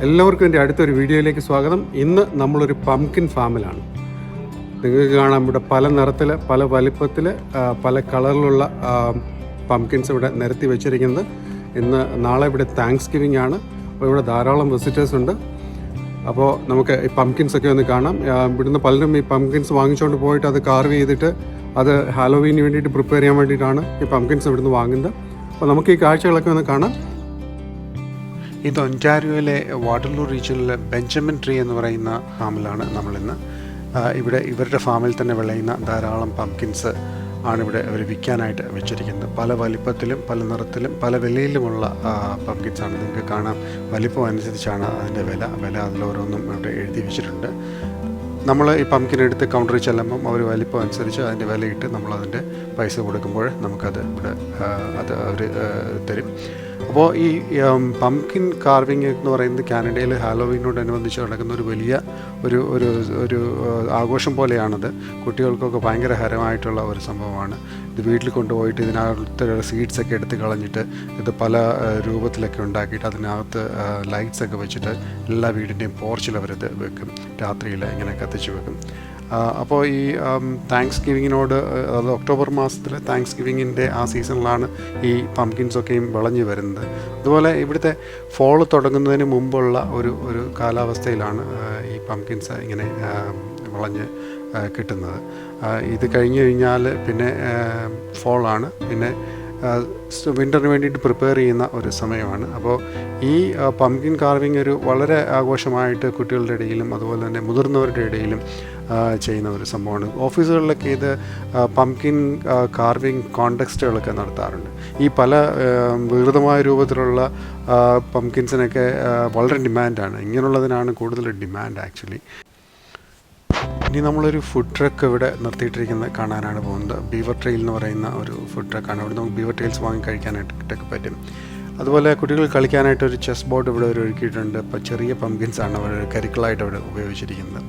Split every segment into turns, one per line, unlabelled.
എല്ലാവർക്കും എൻ്റെ അടുത്തൊരു വീഡിയോയിലേക്ക് സ്വാഗതം. ഇന്ന് നമ്മളൊരു പംകിൻ ഫാമിലാണ്. നിങ്ങൾക്ക് കാണാം ഇവിടെ പല നിറത്തിൽ, പല വലിപ്പത്തിൽ, പല കളറിലുള്ള പംകിൻസ് ഇവിടെ നിരത്തി വെച്ചിരിക്കുന്നത്. നാളെ ഇവിടെ താങ്ക്സ് ഗിവിംഗ് ആണ്. അപ്പോൾ ഇവിടെ ധാരാളം വിസിറ്റേഴ്സ് ഉണ്ട്. അപ്പോൾ നമുക്ക് ഈ പംകിൻസൊക്കെ ഒന്ന് കാണാം. ഇവിടുന്ന് പലരും ഈ പംകിൻസ് വാങ്ങിച്ചുകൊണ്ട് പോയിട്ട് അത് കാർവ് ചെയ്തിട്ട് അത് ഹാലോവീന് വേണ്ടിയിട്ട് പ്രിപ്പയർ ചെയ്യാൻ വേണ്ടിയിട്ടാണ് ഈ പംകിൻസ് ഇവിടുന്ന് വാങ്ങുന്നത്. അപ്പോൾ നമുക്ക് ഈ കാഴ്ചകളൊക്കെ ഒന്ന് കാണാം. ഇത് ഒൻറ്റാരിയോയിലെ വാട്ടർലൂ റീജിയനിലെ ബെഞ്ചമിൻ ട്രീ എന്ന് പറയുന്ന ഫാമിലാണ് നമ്മളിന്ന്. ഇവിടെ ഇവരുടെ ഫാമിൽ തന്നെ വിളയുന്ന ധാരാളം പംകിൻസ് ആണ് ഇവിടെ അവർ വിൽക്കാനായിട്ട് വെച്ചിരിക്കുന്നത്. പല വലിപ്പത്തിലും പല നിറത്തിലും പല വിലയിലുമുള്ള പംകിൻസാണ്. നിങ്ങൾക്ക് കാണാം, വലിപ്പം അനുസരിച്ചാണ് അതിൻ്റെ വില അതിലോരോന്നും ഇവിടെ എഴുതി വെച്ചിട്ടുണ്ട്. നമ്മൾ ഈ പംകിൻ എടുത്ത് കൗണ്ടറിൽ ചെല്ലുമ്പം അവർ വലിപ്പം അനുസരിച്ച് അതിൻ്റെ വിലയിട്ട് നമ്മളതിൻ്റെ പൈസ കൊടുക്കുമ്പോൾ നമുക്കത് ഇവിടെ അവർ തരും. അപ്പോൾ ഈ പംകിൻ കാർവിങ് എന്ന് പറയുന്നത് കാനഡയിൽ ഹാലോവീനോടനുബന്ധിച്ച് നടക്കുന്ന ഒരു വലിയ ഒരു ആഘോഷം പോലെയാണത്. കുട്ടികൾക്കൊക്കെ ഭയങ്കര ഹരമായിട്ടുള്ള ഒരു സംഭവമാണ്. ഇത് വീട്ടിൽ കൊണ്ടുപോയിട്ട് ഇതിനകത്ത് സീഡ്സൊക്കെ എടുത്ത് കളഞ്ഞിട്ട് ഇത് പല രൂപത്തിലൊക്കെ ഉണ്ടാക്കിയിട്ട് അതിനകത്ത് ലൈറ്റ്സൊക്കെ വെച്ചിട്ട് എല്ലാ വീടിൻ്റെയും പോർച്ചിൽ അവരത് വെക്കും. രാത്രിയിൽ ഇങ്ങനെ കത്തിച്ച് വെക്കും. അപ്പോൾ ഈ താങ്ക്സ് ഗിവിങ്ങിനോട്, അത് ഒക്ടോബർ മാസത്തിൽ താങ്ക്സ് ഗിവിങ്ങിൻ്റെ ആ സീസണിലാണ് ഈ പംകിൻസൊക്കെയും വിളഞ്ഞു വരുന്നത്. അതുപോലെ ഇവിടുത്തെ ഫോൾ തുടങ്ങുന്നതിന് മുമ്പുള്ള ഒരു കാലാവസ്ഥയിലാണ് ഈ പംകിൻസ് ഇങ്ങനെ വിളഞ്ഞ് കിട്ടുന്നത്. ഇത് കഴിഞ്ഞ് കഴിഞ്ഞാൽ പിന്നെ ഫോളാണ്, പിന്നെ വിൻ്ററിന് വേണ്ടിയിട്ട് പ്രിപ്പയർ ചെയ്യുന്ന ഒരു സമയമാണ്. അപ്പോൾ ഈ പംകിൻ കാർവിങ് ഒരു വളരെ ആഘോഷമായിട്ട് കുട്ടികളുടെ ഇടയിലും അതുപോലെ തന്നെ മുതിർന്നവരുടെ ഇടയിലും ചെയ്യുന്ന ഒരു സംഭവമാണ്. ഓഫീസുകളിലൊക്കെ ഇത് പംകിൻ കാർവിങ് കോൺടെസ്റ്റുകളൊക്കെ നടത്താറുണ്ട്. ഈ പല വികൃതമായ രൂപത്തിലുള്ള പംകിൻസിനൊക്കെ വളരെ ഡിമാൻഡാണ്. ഇങ്ങനെയുള്ളതിനാണ് കൂടുതൽ ഡിമാൻഡ് ആക്ച്വലി. ഇനി നമ്മളൊരു ഫുഡ് ട്രക്ക് ഇവിടെ നിർത്തിയിട്ടിരിക്കുന്നത് കാണാനാണ് പോകുന്നത്. ബീവർ ട്രെയിൽ എന്ന് പറയുന്ന ഒരു ഫുഡ് ട്രക്കാണ്. അവിടെ നമുക്ക് ബീവർ ട്രെയിൽസ് വാങ്ങി കഴിക്കാനായിട്ടൊക്കെ പറ്റും. അതുപോലെ കുട്ടികൾ കളിക്കാനായിട്ട് ഒരു ചെസ് ബോർഡ് ഇവിടെ ഒരു ഒരുക്കിയിട്ടുണ്ട്. ഇപ്പോൾ ചെറിയ പംകിൻസാണ് അവർ കരിക്കിളായിട്ട് അവിടെ ഉപയോഗിച്ചിരിക്കുന്നത്.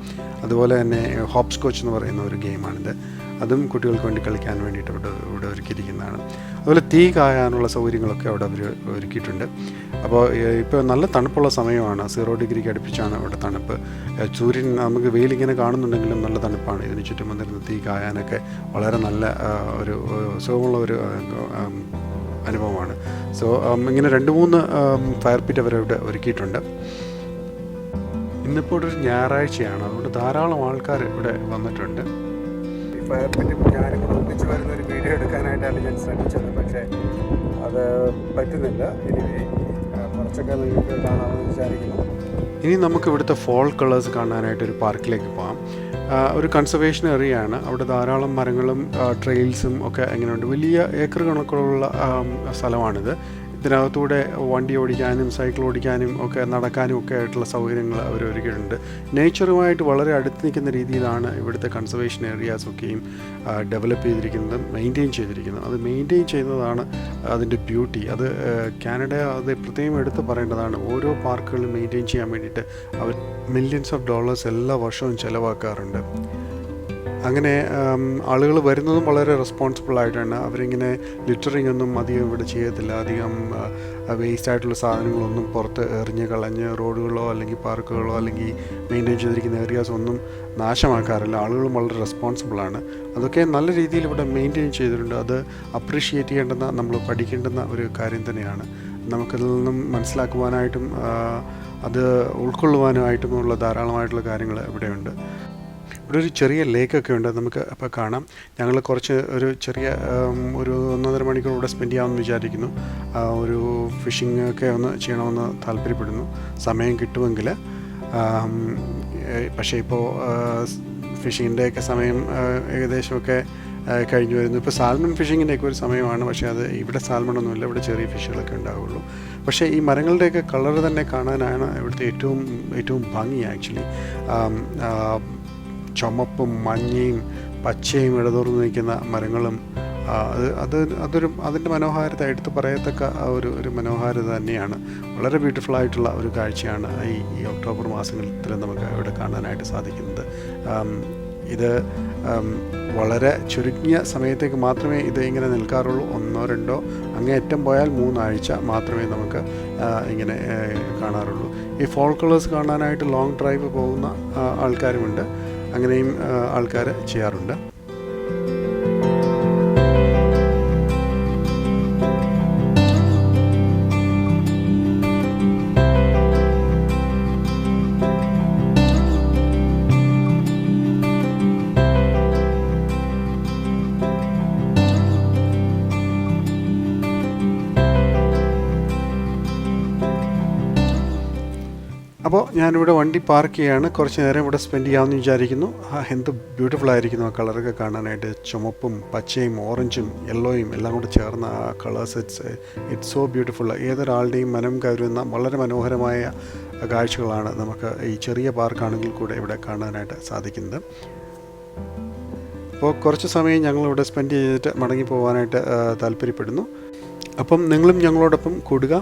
അതുപോലെ തന്നെ ഹോപ്പ് സ്കോച്ച് എന്ന് പറയുന്ന ഒരു ഗെയിമാണിത്. അതും കുട്ടികൾക്ക് വേണ്ടി കളിക്കാൻ വേണ്ടിയിട്ട് ഇവിടെ ഒരുക്കിയിരിക്കുന്നതാണ്. അതുപോലെ തീ കായാനുള്ള സൗകര്യങ്ങളൊക്കെ അവിടെ അവർ ഒരുക്കിയിട്ടുണ്ട്. അപ്പോൾ ഇപ്പോൾ നല്ല തണുപ്പുള്ള സമയമാണ്. 0 ഡിഗ്രിക്ക് അടുപ്പിച്ചാണ് ഇവിടെ തണുപ്പ്. സൂര്യൻ നമുക്ക് വെയിലിങ്ങനെ കാണുന്നുണ്ടെങ്കിലും നല്ല തണുപ്പാണ്. ഇതിന് ചുറ്റും വന്നിരുന്ന തീ കായാനൊക്കെ വളരെ നല്ല ഒരു സുഖമുള്ള ഒരു അനുഭവമാണ്. സോ ഇങ്ങനെ 2-3 ഫയർ പിറ്റ് അവരവിടെ ഒരുക്കിയിട്ടുണ്ട്. ഇന്നിപ്പോൾ ഒരു ഞായറാഴ്ചയാണ്, അതുകൊണ്ട് ധാരാളം ആൾക്കാർ ഇവിടെ വന്നിട്ടുണ്ട്. ഈ ഫയർ പിറ്റ് ഞാനിപ്പോൾ ഒന്നിച്ച് വരുന്നൊരു വീഡിയോ എടുക്കാനായിട്ടാണ് ഞാൻ ശ്രമിച്ചത്, പക്ഷേ അത് പറ്റുന്നില്ല. ഇനി കുറച്ചൊക്കെ നിങ്ങൾക്ക് കാണാമെന്ന് വിചാരിക്കുന്നു. ഇനി നമുക്ക് ഇവിടുത്തെ ഫോൾ കളേഴ്സ് കാണാനായിട്ടൊരു പാർക്കിലേക്ക് പോകാം. ഒരു കൺസർവേഷൻ ഏരിയയാണ്. അവിടെ ധാരാളം മരങ്ങളും ട്രെയിൽസും ഒക്കെ എങ്ങനെയുണ്ട്. വലിയ ഏക്കർ കണക്കുള്ള സ്ഥലമാണിത്. ഇതിനകത്തൂടെ വണ്ടി ഓടിക്കാനും സൈക്കിൾ ഓടിക്കാനും ഒക്കെ നടക്കാനും ഒക്കെ ആയിട്ടുള്ള സൗകര്യങ്ങൾ അവർ ഒരുക്കിയിട്ടുണ്ട്. നേച്ചറുമായിട്ട് വളരെ അടുത്ത് നിൽക്കുന്ന രീതിയിലാണ് ഇവിടുത്തെ കൺസർവേഷൻ ഏരിയാസൊക്കെയും ഡെവലപ്പ് ചെയ്തിരിക്കുന്നത്, മെയിൻറ്റെയിൻ ചെയ്തിരിക്കുന്നത്. അത് മെയിൻറ്റെയിൻ ചെയ്യുന്നതാണ് അതിൻ്റെ ബ്യൂട്ടി. അത് കാനഡ അത് പ്രത്യേകം എടുത്ത് പറയേണ്ടതാണ്. ഓരോ പാർക്കുകളും മെയിൻറ്റെയിൻ ചെയ്യാൻ വേണ്ടിയിട്ട് അവർ മില്യൺസ് ഓഫ് ഡോളേഴ്സ് എല്ലാ വർഷവും ചിലവാക്കാറുണ്ട്. അങ്ങനെ ആളുകൾ വരുന്നതും വളരെ റെസ്പോൺസിബിളായിട്ടാണ്. അവരിങ്ങനെ ലിറ്ററിങ് ഒന്നും അധികം ഇവിടെ ചെയ്യത്തില്ല. അധികം വേസ്റ്റ് ആയിട്ടുള്ള സാധനങ്ങളൊന്നും പുറത്ത് എറിഞ്ഞ് കളഞ്ഞ് റോഡുകളോ അല്ലെങ്കിൽ പാർക്കുകളോ അല്ലെങ്കിൽ മെയിൻറ്റെയിൻ ചെയ്തിരിക്കുന്ന ഏരിയാസ് ഒന്നും നാശമാക്കാറില്ല. ആളുകളും വളരെ റെസ്പോൺസിബിളാണ്. അതൊക്കെ നല്ല രീതിയിൽ ഇവിടെ മെയിൻറ്റെയിൻ ചെയ്തിട്ടുണ്ട്. അത് അപ്രീഷിയേറ്റ് ചെയ്യേണ്ടുന്ന, നമ്മൾ പഠിക്കേണ്ടുന്ന ഒരു കാര്യം തന്നെയാണ്. നമുക്കിതിൽ നിന്നും മനസ്സിലാക്കുവാനായിട്ടും അത് ഉൾക്കൊള്ളുവാനുമായിട്ടുമുള്ള ധാരാളമായിട്ടുള്ള കാര്യങ്ങൾ ഇവിടെയുണ്ട്. ഇവിടെ ഒരു ചെറിയ ലേക്കൊക്കെ ഉണ്ട്, നമുക്ക് അപ്പോൾ കാണാം. ഞങ്ങൾ ഒരു ചെറിയ 1.5 മണിക്കൂർ ഇവിടെ സ്പെൻഡ് ചെയ്യാമെന്ന് വിചാരിക്കുന്നു. ഒരു ഫിഷിംഗ് ഒക്കെ ഒന്ന് ചെയ്യണമെന്ന് താല്പര്യപ്പെടുന്നു, സമയം കിട്ടുമെങ്കിൽ. പക്ഷേ ഇപ്പോൾ ഫിഷിങ്ങിൻ്റെയൊക്കെ സമയം ഏകദേശമൊക്കെ കഴിഞ്ഞു വരുന്നു. ഇപ്പോൾ സാൽമൺ ഫിഷിങ്ങിൻ്റെയൊക്കെ ഒരു സമയമാണ്. പക്ഷേ അത് ഇവിടെ സാൽമണൊന്നുമില്ല, ഇവിടെ ചെറിയ ഫിഷുകളൊക്കെ ഉണ്ടാവുള്ളൂ. പക്ഷേ ഈ മരങ്ങളുടെയൊക്കെ കളർ തന്നെ കാണാനാണ് ഇവിടുത്തെ ഏറ്റവും ഭംഗി ആക്ച്വലി. ചുമപ്പും മഞ്ഞയും പച്ചയും ഇടതൂർന്ന് നിൽക്കുന്ന മരങ്ങളും അതിൻ്റെ മനോഹാരിത എടുത്ത് പറയത്തക്ക ഒരു മനോഹാരിത തന്നെയാണ്. വളരെ ബ്യൂട്ടിഫുള്ളായിട്ടുള്ള ഒരു കാഴ്ചയാണ് ഈ ഒക്ടോബർ മാസങ്ങളിൽ നമുക്ക് ഇവിടെ കാണാനായിട്ട് സാധിക്കുന്നത്. ഇത് വളരെ ചുരുങ്ങിയ സമയത്തേക്ക് മാത്രമേ ഇത് ഇങ്ങനെ നിൽക്കാറുള്ളൂ. 1-2 അങ്ങേയറ്റം പോയാൽ 3 ആഴ്ച മാത്രമേ നമുക്ക് ഇങ്ങനെ കാണാറുള്ളൂ. ഈ ഫോൾ കളേഴ്സ് കാണാനായിട്ട് ലോങ് ഡ്രൈവ് പോകുന്ന ആൾക്കാരുമുണ്ട്. അങ്ങനെയും ആൾക്കാർ ചെയ്യാറുണ്ട്. അപ്പോൾ ഞാനിവിടെ വണ്ടി പാർക്ക് ചെയ്യുകയാണ്. കുറച്ച് നേരം ഇവിടെ സ്പെൻഡ് ചെയ്യാമെന്ന് വിചാരിക്കുന്നു. എന്ത് ബ്യൂട്ടിഫുൾ ആയിരിക്കുന്നു ആ കളറൊക്കെ കാണാനായിട്ട്. ചുമപ്പും പച്ചയും ഓറഞ്ചും യെല്ലോയും എല്ലാം കൂടെ ചേർന്ന ആ കളേഴ്സ്, ഇറ്റ്സ് സോ ബ്യൂട്ടിഫുൾ. ഏതൊരാളുടെയും മനം കവരുന്ന വളരെ മനോഹരമായ കാഴ്ചകളാണ് നമുക്ക് ഈ ചെറിയ പാർക്കാണെങ്കിൽ കൂടെ ഇവിടെ കാണാനായിട്ട് സാധിക്കുന്നത്. അപ്പോൾ കുറച്ച് സമയം ഞങ്ങളിവിടെ സ്പെൻഡ് ചെയ്തിട്ട് മടങ്ങി പോകാനായിട്ട് താല്പര്യപ്പെടുന്നു. അപ്പം നിങ്ങളും ഞങ്ങളോടൊപ്പം കൂടുക.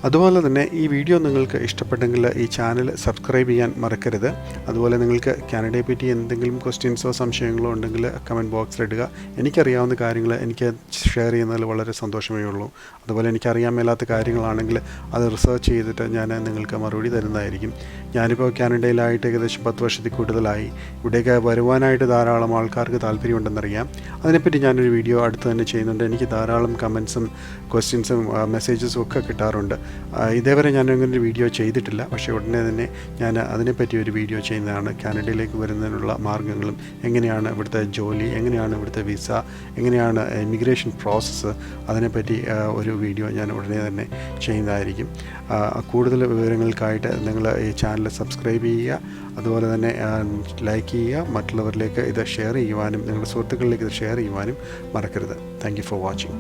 അതുപോലെ തന്നെ ഈ വീഡിയോ നിങ്ങൾക്ക് ഇഷ്ടപ്പെട്ടെങ്കിൽ ഈ ചാനൽ സബ്സ്ക്രൈബ് ചെയ്യാൻ മറക്കരുത്. അതുപോലെ നിങ്ങൾക്ക് കാനഡയെ പറ്റി എന്തെങ്കിലും ക്വസ്റ്റ്യൻസോ സംശയങ്ങളോ ഉണ്ടെങ്കിൽ കമൻറ്റ് ബോക്സിലിടുക. എനിക്കറിയാവുന്ന കാര്യങ്ങൾ എനിക്ക് ഷെയർ ചെയ്യുന്നതിൽ വളരെ സന്തോഷമേ ഉള്ളൂ. അതുപോലെ എനിക്കറിയാൻ മേലാത്ത കാര്യങ്ങളാണെങ്കിൽ അത് റിസർച്ച് ചെയ്തിട്ട് ഞാൻ നിങ്ങൾക്ക് മറുപടി തരുന്നതായിരിക്കും. ഞാനിപ്പോൾ കാനഡയിലായിട്ട് ഏകദേശം 10 വർഷത്തിൽ കൂടുതലായി. ഇവിടേക്ക് വരുവാനായിട്ട് ധാരാളം ആൾക്കാർക്ക് താല്പര്യമുണ്ടെന്നറിയാം. അതിനെപ്പറ്റി ഞാനൊരു വീഡിയോ അടുത്ത് തന്നെ ചെയ്യുന്നുണ്ട്. എനിക്ക് ധാരാളം കമൻസും ക്വസ്റ്റ്യൻസും മെസ്സേജസും ഒക്കെ കിട്ടാറുണ്ട്. ഇതേവരെ ഞാൻ അങ്ങനെ ഒരു വീഡിയോ ചെയ്തിട്ടില്ല. പക്ഷേ ഉടനെ തന്നെ ഞാൻ അതിനെപ്പറ്റി ഒരു വീഡിയോ ചെയ്യുന്നതാണ്. കാനഡയിലേക്ക് വരുന്നതിനുള്ള മാർഗ്ഗങ്ങളും, എങ്ങനെയാണ് ഇവിടുത്തെ ജോലി, എങ്ങനെയാണ് ഇവിടുത്തെ വിസ, എങ്ങനെയാണ് ഇമിഗ്രേഷൻ പ്രോസസ്സ്, അതിനെപ്പറ്റി ഒരു വീഡിയോ ഞാൻ ഉടനെ തന്നെ ചെയ്യുന്നതായിരിക്കും. കൂടുതൽ വിവരങ്ങൾക്കായിട്ട് നിങ്ങൾ ഈ ചാനൽ സബ്സ്ക്രൈബ് ചെയ്യുക. അതുപോലെ തന്നെ ലൈക്ക് ചെയ്യുക. മറ്റുള്ളവരിലേക്ക് ഇത് ഷെയർ ചെയ്യുവാനും നിങ്ങളുടെ സുഹൃത്തുക്കളിലേക്ക് ഇത് ഷെയർ ചെയ്യുവാനും മറക്കരുത്. Thank you for watching.